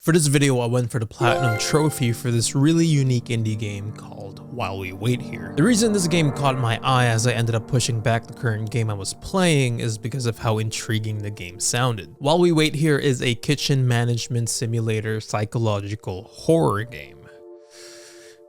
For this video, I went for the Platinum Trophy for this really unique indie game called While We Wait Here. The reason this game caught my eye as I ended up pushing back the current game I was playing is because of how intriguing the game sounded. While We Wait Here is a kitchen management simulator psychological horror game.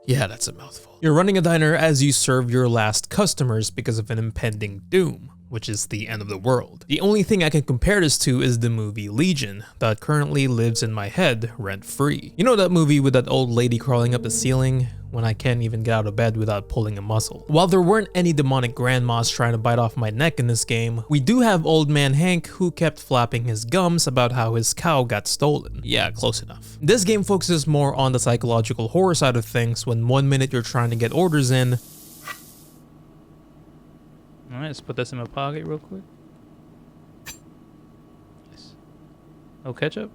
Yeah, that's a mouthful. You're running a diner as you serve your last customers because of an impending doom, which is the end of the world. The only thing I can compare this to is the movie Legion that currently lives in my head rent-free. You know that movie with that old lady crawling up the ceiling when I can't even get out of bed without pulling a muscle? While there weren't any demonic grandmas trying to bite off my neck in this game, we do have old man Hank who kept flapping his gums about how his cow got stolen. Yeah, close enough. This game focuses more on the psychological horror side of things when 1 minute you're trying to get orders in. Alright, let's put this in my pocket real quick. Nice. No ketchup?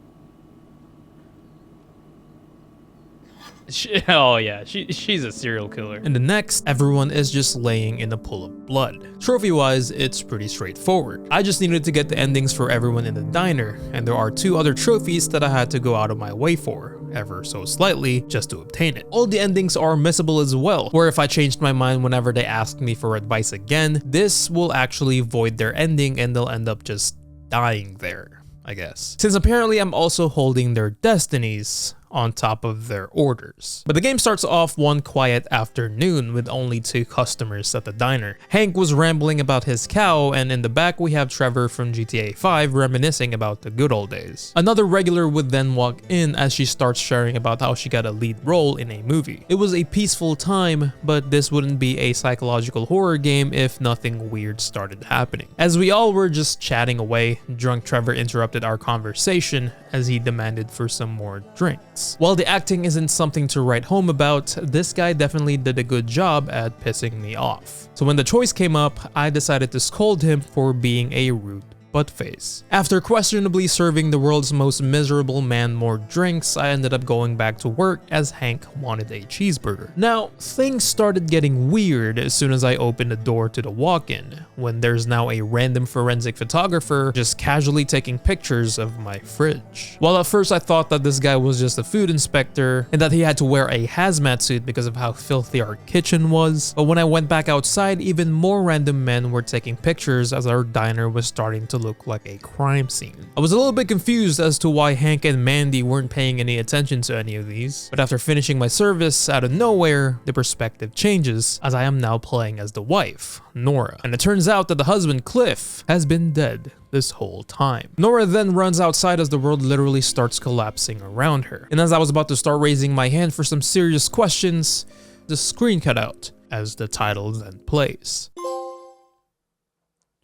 Oh yeah, she's a serial killer. And the next, everyone is just laying in a pool of blood. Trophy-wise, it's pretty straightforward. I just needed to get the endings for everyone in the diner, and there are 2 other trophies that I had to go out of my way for, ever so slightly, just to obtain it. All the endings are missable as well, where if I changed my mind whenever they asked me for advice again, this will actually void their ending and they'll end up just dying there, I guess. Since apparently I'm also holding their destinies on top of their orders. But the game starts off one quiet afternoon with only 2 customers at the diner. Hank was rambling about his cow, and in the back we have Trevor from GTA 5 reminiscing about the good old days. Another regular would then walk in as she starts sharing about how she got a lead role in a movie. It was a peaceful time, but this wouldn't be a psychological horror game if nothing weird started happening. As we all were just chatting away, drunk Trevor interrupted our conversation as he demanded for some more drinks. While the acting isn't something to write home about, this guy definitely did a good job at pissing me off. So when the choice came up, I decided to scold him for being a rude buttface. After questionably serving the world's most miserable man more drinks, I ended up going back to work as Hank wanted a cheeseburger. Now, things started getting weird as soon as I opened the door to the walk-in, when there's now a random forensic photographer just casually taking pictures of my fridge. While at first I thought that this guy was just a food inspector and that he had to wear a hazmat suit because of how filthy our kitchen was, but when I went back outside, even more random men were taking pictures as our diner was starting to look like a crime scene. I was a little bit confused as to why Hank and Mandy weren't paying any attention to any of these, but after finishing my service, out of nowhere, the perspective changes as I am now playing as the wife, Nora. And it turns out that the husband, Cliff, has been dead this whole time. Nora then runs outside as the world literally starts collapsing around her. And as I was about to start raising my hand for some serious questions, the screen cut out as the title then plays.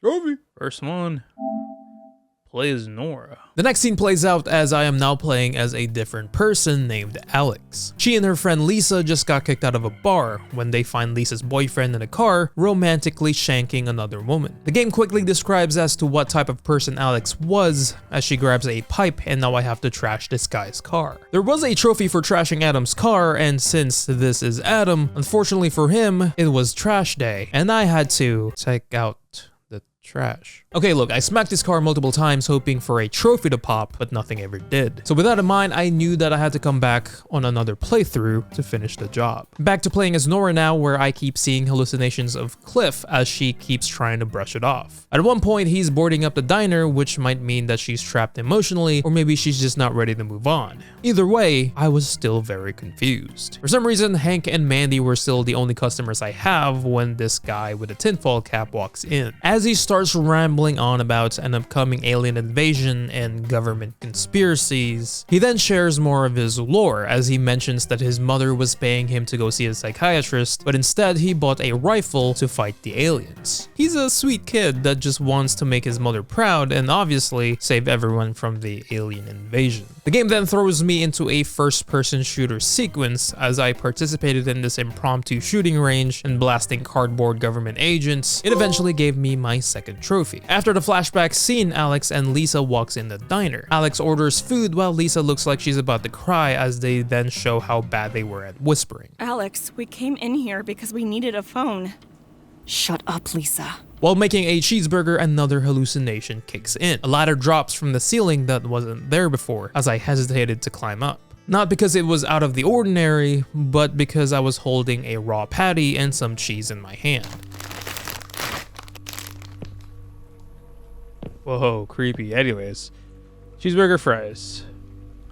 Trophy. First one. Play as Nora. The next scene plays out as I am now playing as a different person named Alex. She and her friend Lisa just got kicked out of a bar when they find Lisa's boyfriend in a car romantically shanking another woman. The game quickly describes as to what type of person Alex was as she grabs a pipe and now I have to trash this guy's car. There was a trophy for trashing Adam's car, and since this is Adam, unfortunately for him, it was trash day and I had to take out the trash. Okay, look, I smacked this car multiple times hoping for a trophy to pop, but nothing ever did. So with that in mind, I knew that I had to come back on another playthrough to finish the job. Back to playing as Nora now, where I keep seeing hallucinations of Cliff as she keeps trying to brush it off. At one point, he's boarding up the diner, which might mean that she's trapped emotionally, or maybe she's just not ready to move on. Either way, I was still very confused. For some reason, Hank and Mandy were still the only customers I have when this guy with a tinfoil cap walks in. As he starts rambling on about an upcoming alien invasion and government conspiracies, he then shares more of his lore as he mentions that his mother was paying him to go see a psychiatrist, but instead he bought a rifle to fight the aliens. He's a sweet kid that just wants to make his mother proud and obviously save everyone from the alien invasion. The game then throws me into a first-person shooter sequence as I participated in this impromptu shooting range and blasting cardboard government agents. It eventually gave me my second trophy. After the flashback scene, Alex and Lisa walks in the diner. Alex orders food while Lisa looks like she's about to cry as they then show how bad they were at whispering. Alex, we came in here because we needed a phone. Shut up, Lisa. While making a cheeseburger, another hallucination kicks in. A ladder drops from the ceiling that wasn't there before as I hesitated to climb up. Not because it was out of the ordinary, but because I was holding a raw patty and some cheese in my hand. Whoa, creepy. Anyways, cheeseburger fries.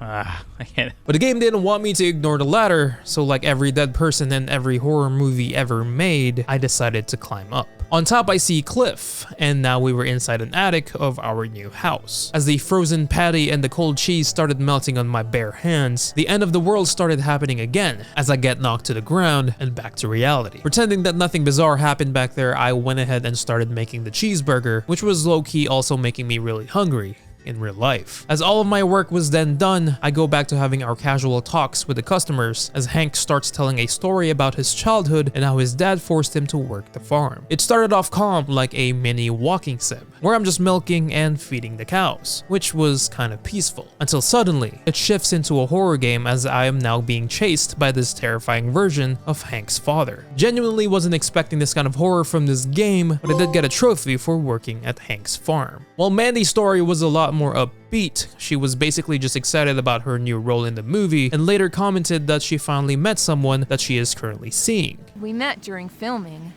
I can't. But the game didn't want me to ignore the ladder, so like every dead person in every horror movie ever made, I decided to climb up. On top I see Cliff, and now we were inside an attic of our new house. As the frozen patty and the cold cheese started melting on my bare hands, the end of the world started happening again as I get knocked to the ground and back to reality. Pretending that nothing bizarre happened back there, I went ahead and started making the cheeseburger, which was low-key also making me really hungry in real life. As all of my work was then done, I go back to having our casual talks with the customers as Hank starts telling a story about his childhood and how his dad forced him to work the farm. It started off calm like a mini walking sim, where I'm just milking and feeding the cows, which was kind of peaceful, until suddenly it shifts into a horror game as I am now being chased by this terrifying version of Hank's father. Genuinely wasn't expecting this kind of horror from this game, but I did get a trophy for working at Hank's farm. While Mandy's story was a lot more upbeat, she was basically just excited about her new role in the movie and later commented that she finally met someone that she is currently seeing. We met during filming.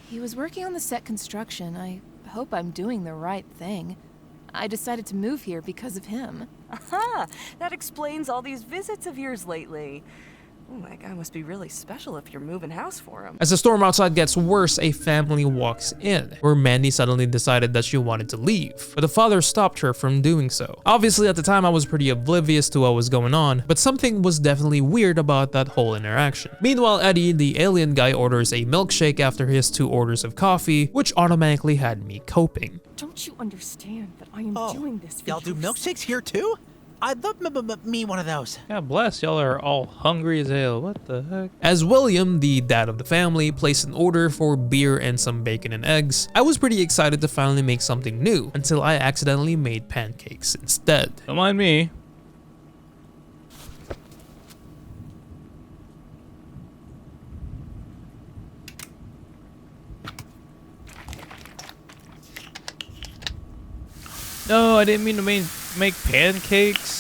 He was working on the set construction. I hope I'm doing the right thing. I decided to move here because of him. Aha! That explains all these visits of yours lately. Oh, that guy must be really special if you're moving house for him. As the storm outside gets worse, a family walks in, where Mandy suddenly decided that she wanted to leave, but the father stopped her from doing so. Obviously at the time I was pretty oblivious to what was going on, but something was definitely weird about that whole interaction. Meanwhile, Eddie, the alien guy, orders a milkshake after his 2 orders of coffee, which automatically had me coping. Don't you understand that I am doing this for y'all do milkshakes here too? I'd love me one of those. God bless, y'all are all hungry as hell. What the heck? As William, the dad of the family, placed an order for beer and some bacon and eggs, I was pretty excited to finally make something new until I accidentally made pancakes instead. Don't mind me. No, I didn't mean to make pancakes.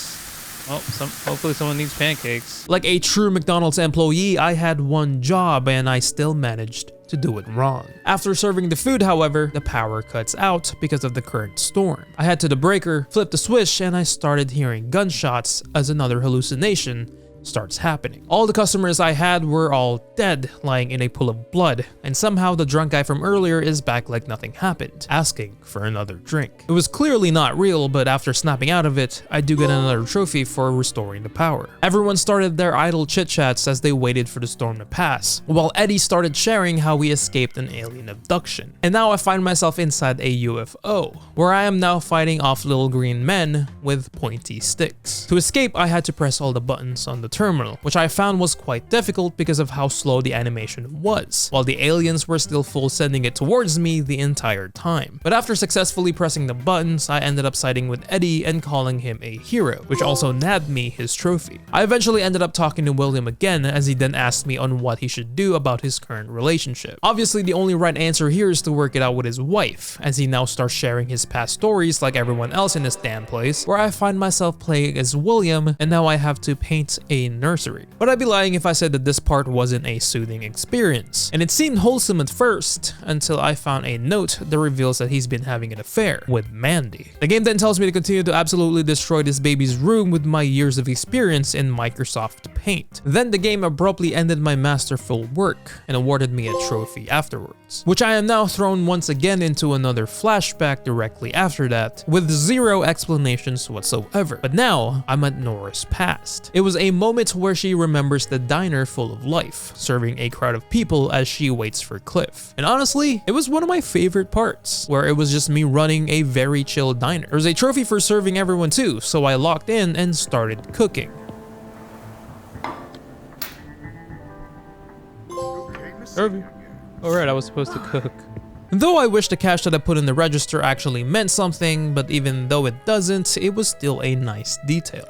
Well, hopefully someone needs pancakes. Like a true McDonald's employee, I had one job and I still managed to do it wrong. After serving the food, however, the power cuts out because of the current storm. I head to the breaker, flip the switch, and I started hearing gunshots as another hallucination starts happening. All the customers I had were all dead, lying in a pool of blood, and somehow the drunk guy from earlier is back like nothing happened, asking for another drink. It was clearly not real, but after snapping out of it, I do get another trophy for restoring the power. Everyone started their idle chit-chats as they waited for the storm to pass, while Eddie started sharing how we escaped an alien abduction. And now I find myself inside a UFO, where I am now fighting off little green men with pointy sticks. To escape, I had to press all the buttons on the terminal, which I found was quite difficult because of how slow the animation was, while the aliens were still full sending it towards me the entire time. But after successfully pressing the buttons, I ended up siding with Eddie and calling him a hero, which also nabbed me his trophy. I eventually ended up talking to William again, as he then asked me on what he should do about his current relationship. Obviously, the only right answer here is to work it out with his wife, as he now starts sharing his past stories like everyone else in this damn place, where I find myself playing as William, and now I have to paint a nursery. But I'd be lying if I said that this part wasn't a soothing experience, and it seemed wholesome at first until I found a note that reveals that he's been having an affair with Mandy. The game then tells me to continue to absolutely destroy this baby's room with my years of experience in Microsoft Paint. Then the game abruptly ended my masterful work and awarded me a trophy afterwards, which I am now thrown once again into another flashback directly after that with 0 explanations whatsoever. But now I'm at Nora's past. It was a moment where she remembers the diner full of life, serving a crowd of people as she waits for Cliff. And honestly, it was one of my favorite parts, where it was just me running a very chill diner. There was a trophy for serving everyone too, so I locked in and started cooking. Alright, I was supposed to cook. Though I wish the cash that I put in the register actually meant something, but even though it doesn't, it was still a nice detail.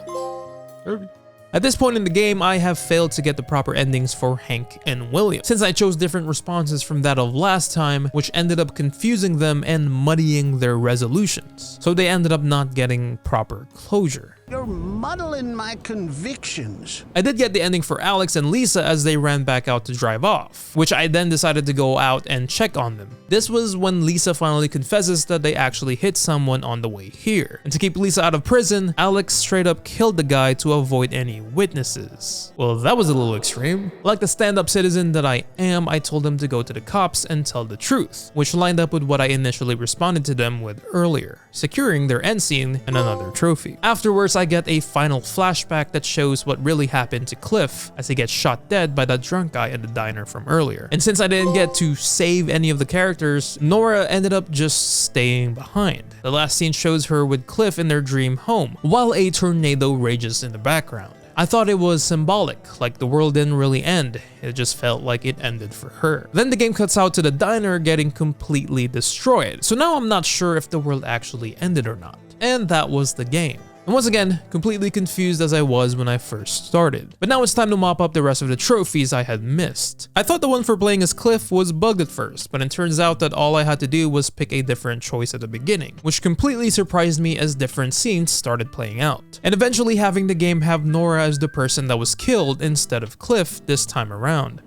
At this point in the game, I have failed to get the proper endings for Hank and William, since I chose different responses from that of last time, which ended up confusing them and muddying their resolutions. So they ended up not getting proper closure. You're muddling my convictions. I did get the ending for Alex and Lisa as they ran back out to drive off, which I then decided to go out and check on them. This was when Lisa finally confesses that they actually hit someone on the way here. And to keep Lisa out of prison, Alex straight up killed the guy to avoid any witnesses. Well, that was a little extreme. Like the stand-up citizen that I am, I told them to go to the cops and tell the truth, which lined up with what I initially responded to them with earlier, securing their end scene and another trophy. Afterwards, I get a final flashback that shows what really happened to Cliff as he gets shot dead by that drunk guy at the diner from earlier. And since I didn't get to save any of the characters, Nora ended up just staying behind. The last scene shows her with Cliff in their dream home, while a tornado rages in the background. I thought it was symbolic, like the world didn't really end, it just felt like it ended for her. Then the game cuts out to the diner getting completely destroyed, so now I'm not sure if the world actually ended or not. And that was the game. And once again, completely confused as I was when I first started. But now it's time to mop up the rest of the trophies I had missed. I thought the one for playing as Cliff was bugged at first, but it turns out that all I had to do was pick a different choice at the beginning, which completely surprised me as different scenes started playing out. And eventually having the game have Nora as the person that was killed instead of Cliff this time around.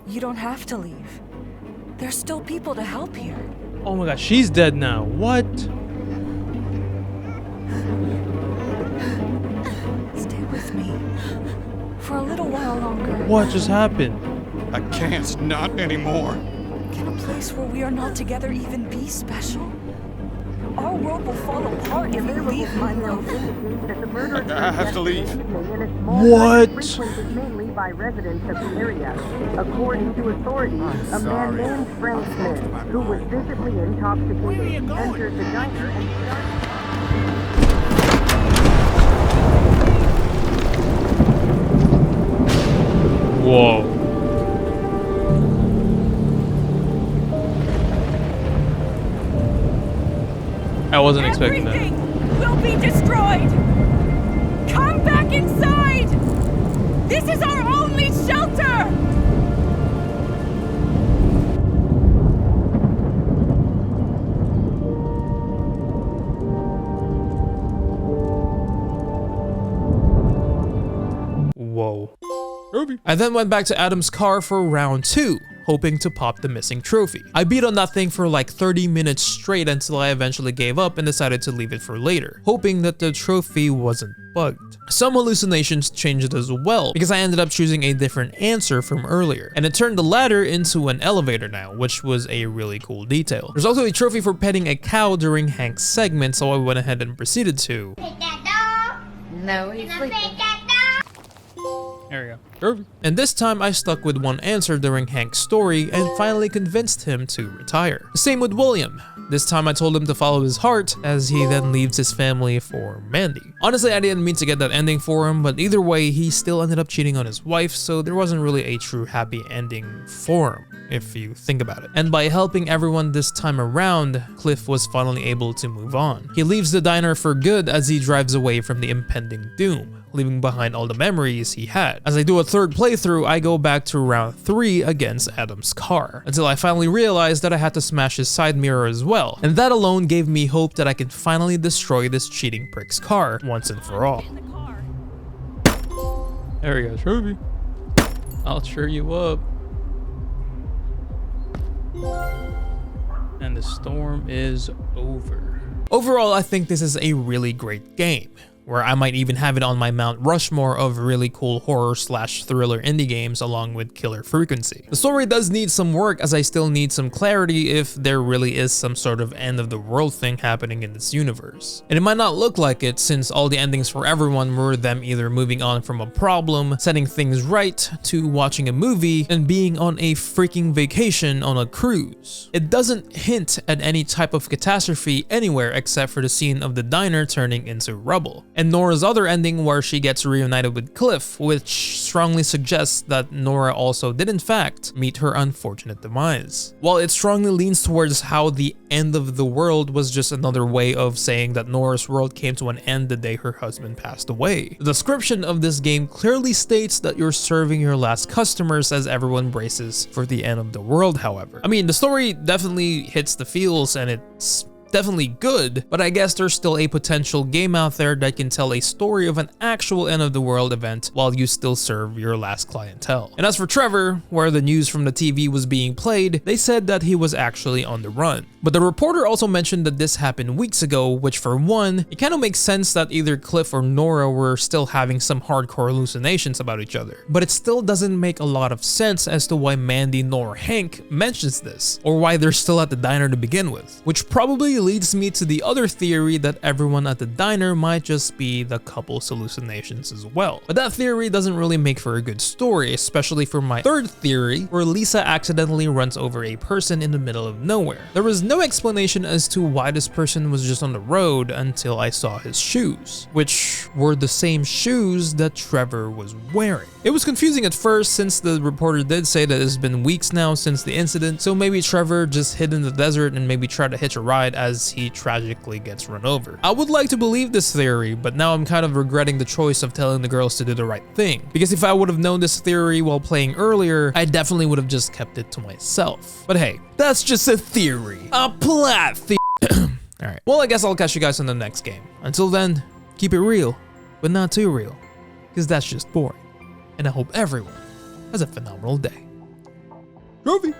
You don't have to leave. There's still people to help here. Oh my gosh, she's dead now. What? Stay with me. For a little while longer. What just happened? I can't, not anymore. Can a place where we are not together even be special? Our world will fall apart if you leave, my love. I have to leave. What? Mainly by residents of the area. According to authorities, a man named Frank Smith, who was visibly intoxicated, entered the diner and started... Whoa. I wasn't expecting that. Everything will be destroyed. Come back inside. This is our only shelter. Whoa. I then went back to Adam's car for round 2, hoping to pop the missing trophy. I beat on that thing for like 30 minutes straight until I eventually gave up and decided to leave it for later, hoping that the trophy wasn't bugged. Some hallucinations changed as well, because I ended up choosing a different answer from earlier, and it turned the ladder into an elevator now, which was a really cool detail. There's also a trophy for petting a cow during Hank's segment, so I went ahead and proceeded to... No, he's sleeping. There we go. And this time I stuck with one answer during Hank's story and finally convinced him to retire. Same with William. This time I told him to follow his heart as he then leaves his family for Mandy. Honestly, I didn't mean to get that ending for him, but either way, he still ended up cheating on his wife, so there wasn't really a true happy ending for him, if you think about it. And by helping everyone this time around, Cliff was finally able to move on. He leaves the diner for good as he drives away from the impending doom, leaving behind all the memories he had. As I do a third playthrough, I go back to round 3 against Adam's car, until I finally realized that I had to smash his side mirror as well, and that alone gave me hope that I could finally destroy this cheating prick's car once and for all. There we go, trophy. I'll cheer you up. And the storm is over. Overall, I think this is a really great game, where I might even have it on my Mount Rushmore of really cool horror/thriller indie games along with Killer Frequency. The story does need some work as I still need some clarity if there really is some sort of end of the world thing happening in this universe. And it might not look like it since all the endings for everyone were them either moving on from a problem, setting things right, to watching a movie, and being on a freaking vacation on a cruise. It doesn't hint at any type of catastrophe anywhere except for the scene of the diner turning into rubble. and Nora's other ending where she gets reunited with Cliff, which strongly suggests that Nora also did in fact meet her unfortunate demise. While it strongly leans towards how the end of the world was just another way of saying that Nora's world came to an end the day her husband passed away. The description of this game clearly states that you're serving your last customers as everyone braces for the end of the world, however. I mean, the story definitely hits the feels and it's definitely good, but I guess there's still a potential game out there that can tell a story of an actual end of the world event while you still serve your last clientele. And as for Trevor, where the news from the TV was being played, they said that he was actually on the run. But the reporter also mentioned that this happened weeks ago, which for one, it kind of makes sense that either Cliff or Nora were still having some hardcore hallucinations about each other. But it still doesn't make a lot of sense as to why Mandy nor Hank mentions this, or why they're still at the diner to begin with, which probably leads me to the other theory that everyone at the diner might just be the couple's hallucinations as well. But that theory doesn't really make for a good story, especially for my third theory, where Lisa accidentally runs over a person in the middle of nowhere. There was no explanation as to why this person was just on the road until I saw his shoes, which were the same shoes that Trevor was wearing. It was confusing at first since the reporter did say that it's been weeks now since the incident, so maybe Trevor just hid in the desert and maybe tried to hitch a ride as he tragically gets run over. I would like to believe this theory, but now I'm kind of regretting the choice of telling the girls to do the right thing, because if I would have known this theory while playing earlier, I definitely would have just kept it to myself. But hey, that's just a theory. A plot theory. Alright, well I guess I'll catch you guys in the next game. Until then, keep it real, but not too real, because that's just boring. And I hope everyone has a phenomenal day. Trophy!